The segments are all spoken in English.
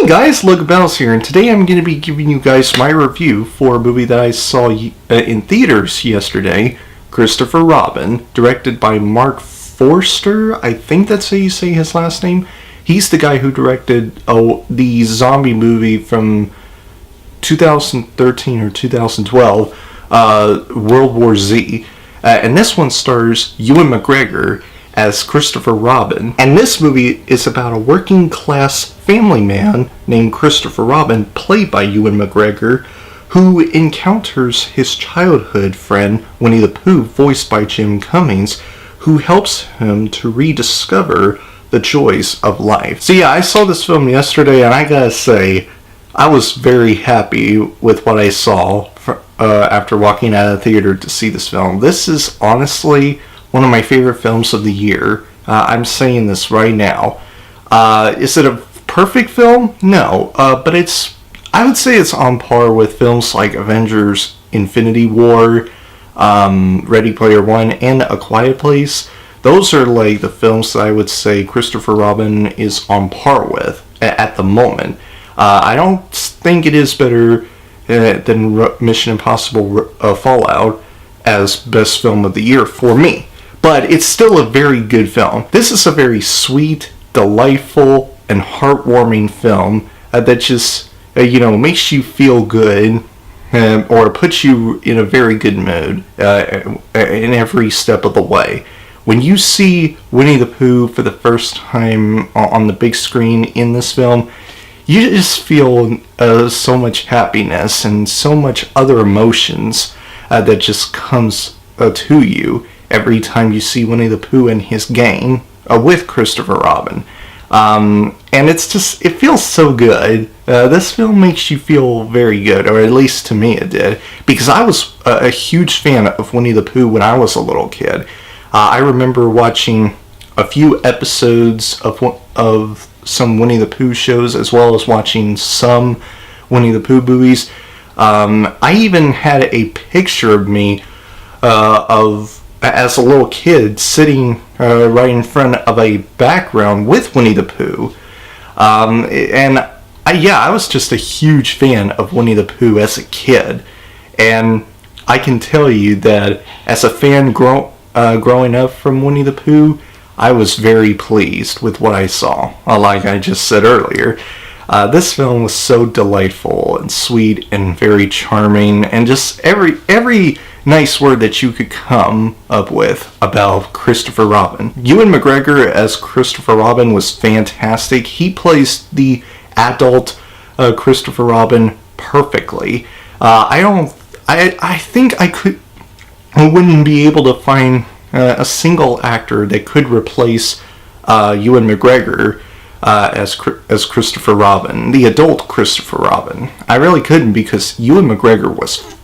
morning guys, Logan here, and today I'm going to be giving you guys my review for a movie that I saw in theaters yesterday, Christopher Robin, directed by Mark Forster. I think that's how you say his last name. He's the guy who directed the zombie movie from 2013 or 2012, World War Z. And this one stars Ewan McGregor as Christopher Robin. And this movie is about a working class family man named Christopher Robin, played by Ewan McGregor, who encounters his childhood friend Winnie the Pooh, voiced by Jim Cummings, who helps him to rediscover the joys of life. So yeah, I saw this film yesterday, and I gotta say, I was very happy with what I saw after walking out of the theater to see this film. This is honestly one of my favorite films of the year. I'm saying this right now. Is it a perfect film? No, but I would say it's on par with films like Avengers: Infinity War, Ready Player One, and A Quiet Place. Those are like the films that I would say Christopher Robin is on par with at the moment. I don't think it is better than Mission Impossible Fallout as best film of the year for me. But it's still a very good film. This is a very sweet, delightful, and heartwarming film that just, makes you feel good or puts you in a very good mood in every step of the way. When you see Winnie the Pooh for the first time on the big screen in this film, you just feel so much happiness and so much other emotions that just comes to you every time you see Winnie the Pooh and his gang with Christopher Robin. And it feels so good. This film makes you feel very good, or at least to me it did, because I was a huge fan of Winnie the Pooh when I was a little kid. I remember watching a few episodes of some Winnie the Pooh shows, as well as watching some Winnie the Pooh movies. I even had a picture of me as a little kid sitting right in front of a background with Winnie the Pooh. I was just a huge fan of Winnie the Pooh as a kid. And I can tell you that as a fan growing up from Winnie the Pooh, I was very pleased with what I saw. Like I just said earlier, this film was so delightful and sweet and very charming, and just every nice word that you could come up with about Christopher Robin. Ewan McGregor as Christopher Robin was fantastic. He plays the adult Christopher Robin perfectly. I think I wouldn't be able to find a single actor that could replace Ewan McGregor as Christopher Robin, the adult Christopher Robin. I really couldn't, because Ewan McGregor was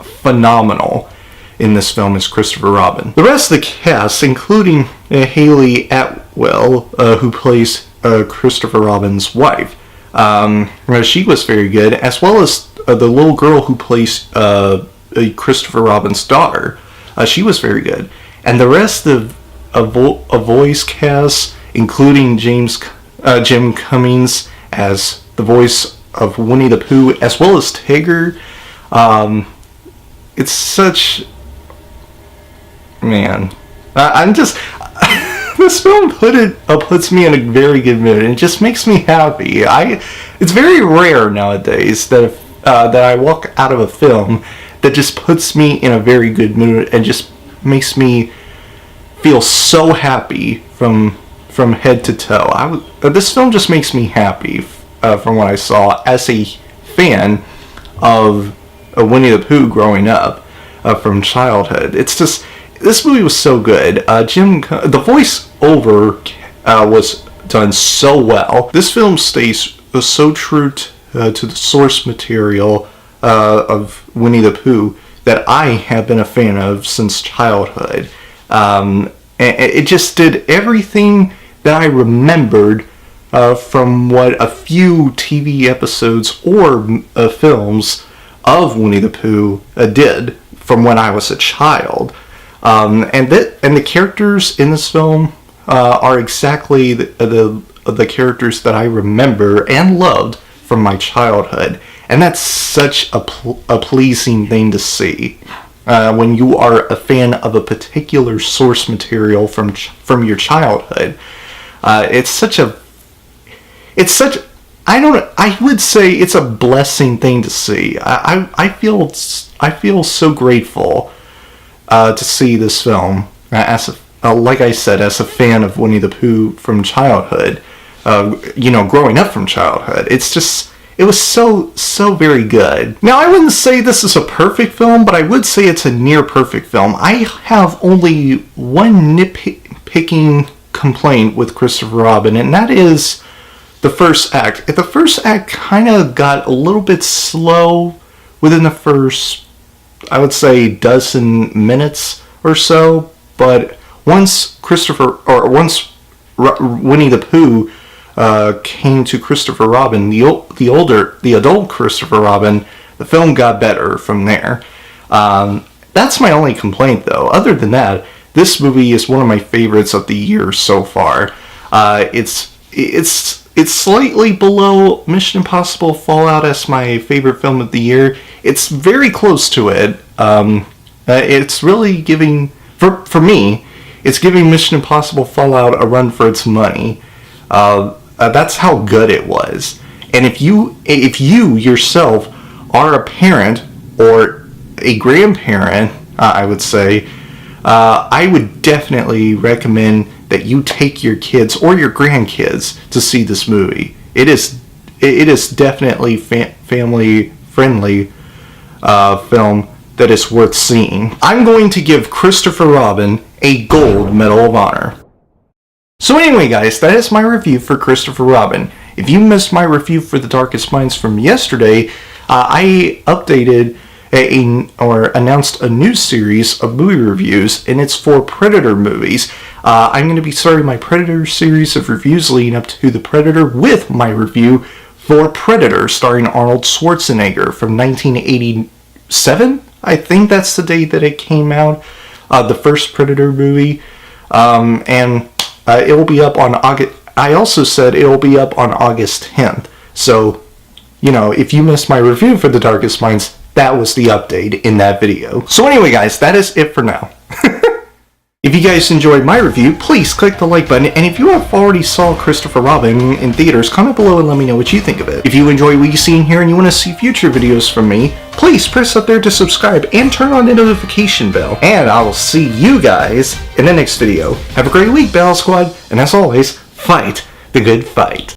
phenomenal in this film as Christopher Robin. The rest of the cast, including Haley Atwell, who plays Christopher Robin's wife, she was very good, as well as the little girl who plays Christopher Robin's daughter. She was very good. And the rest of a voice cast, including Jim Cummings as the voice of Winnie the Pooh, as well as Tigger. It's such... Man. I'm just... This film puts me in a very good mood, and it just makes me happy. It's very rare nowadays that I walk out of a film that just puts me in a very good mood and just makes me feel so happy from head to toe. This film just makes me happy from what I saw as a fan of Winnie the Pooh growing up from childhood. It's just, this movie was so good. The voiceover was done so well. This film stays so true to the source material of Winnie the Pooh that I have been a fan of since childhood. It just did everything that I remembered from what a few TV episodes or films of Winnie the Pooh did from when I was a child. And the characters in this film are exactly the characters that I remember and loved from my childhood. And that's such a pleasing thing to see. When you are a fan of a particular source material from your childhood. I would say it's a blessing thing to see. I feel so grateful to see this film like I said, as a fan of Winnie the Pooh from childhood, growing up from childhood. It was so very good. Now, I wouldn't say this is a perfect film, but I would say it's a near perfect film. I have only one nitpicking complaint with Christopher Robin, and that is the first act. The first act kind of got a little bit slow within the first, I would say, dozen minutes or so, but once Winnie the Pooh came to Christopher Robin, the adult Christopher Robin, the film got better from there. That's my only complaint, though. Other than that, this movie is one of my favorites of the year so far. It's slightly below Mission Impossible Fallout as my favorite film of the year. It's very close to it. It's really giving, for me, it's giving Mission Impossible Fallout a run for its money. That's how good it was. And if you yourself are a parent or a grandparent, I would say, I would definitely recommend that you take your kids or your grandkids to see this movie. It is definitely family friendly film that is worth seeing. I'm going to give Christopher Robin a gold medal of honor. So anyway, guys, that is my review for Christopher Robin. If you missed my review for The Darkest Minds from yesterday, I updated or announced a new series of movie reviews, and it's for Predator movies. I'm going to be starting my Predator series of reviews leading up to The Predator with my review for Predator, starring Arnold Schwarzenegger from 1987. I think that's the date that it came out, the first Predator movie, and it will be up on August. I also said it will be up on August 10th. So, if you missed my review for The Darkest Minds, that was the update in that video. So anyway, guys, that is it for now. If you guys enjoyed my review, please click the like button, and if you have already saw Christopher Robin in theaters, comment below and let me know what you think of it. If you enjoy what you see in here and you want to see future videos from me, please press up there to subscribe and turn on the notification bell. And I will see you guys in the next video. Have a great week, Battle Squad, and as always, fight the good fight.